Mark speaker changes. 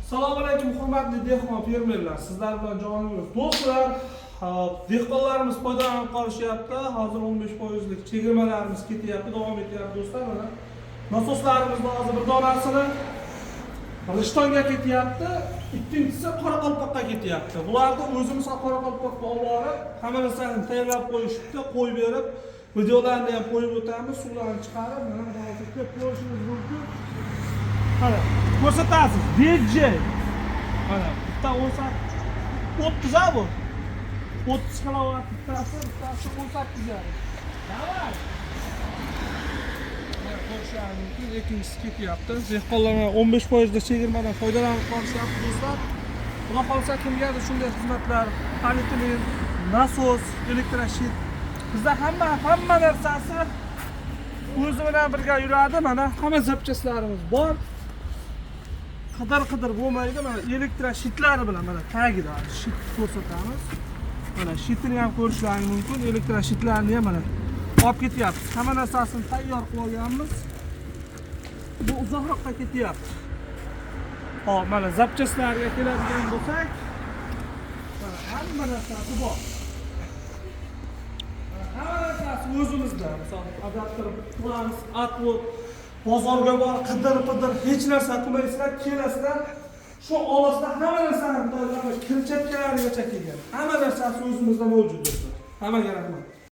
Speaker 1: Assalomu alaykum hurmatli dehqon fermerlar. Sizlar bilan jonimiz do'stlar. Dehqonlarimiz foydalanib qolishyapti. Hozir 15% lik chegirmalarimiz ketyapti, davom etyapti do'stlar. Mana nasoslarimizni hozir bir donasini Rishtonga ketyapti, ikkinchisi Qoraqalpoqqa ketyapti. Bularni o'zimiz Qoraqalpoqqa olib borib, hamma narsani tayyorlab qo'yishibdi, qo'yib berib, videolarni ham qo'yib o'tamiz, suvlarni chiqarib, mana hozir ko'p ko'rishingiz mumkin. Mana ko'rsatasiz. DJ. Mana bitta 30 a bu. 30 kilovat bittasi 18 yarim. Davay. Mana ko'rishingiz mumkin, ikkinchisi ketyapti. Dehqonlar 15% da chegirmadan foydalanib qolishyapti do'stlar. Xudo xolsa kimgadir shunday xizmatlar, polietilen, nasos, elektroshit, bizda hamma narsasi o'zi bilan birga yuradi. Mana hamma zapchastlarimiz bor. Qadar bo'lmaydi. Mana elektroshitlari bilan mana tagida shit ko'rsatamiz. Mana shitini ham ko'rishlaringiz mumkin. Elektroshitlarni ham mana olib ketyapmiz. Hamma narsasini tayyor qilib olganmiz. Bu uzoqroqqa ketyapti. Hop, mana zapchastlarga keladigan bo'lsak, mana hamma narsasi bor. Hamma narsasi o'zimizda. Masalan, adapter qilamiz, atvot bozorga bor, qidir hech narsa qilmaysizlar, kelasizlar. Shu olasida hamma narsani tayyorlab, kirchakkalarigacha kelgan. Hamma narsasi o'zimizda mavjud do'stlar. Hammaga rahmat.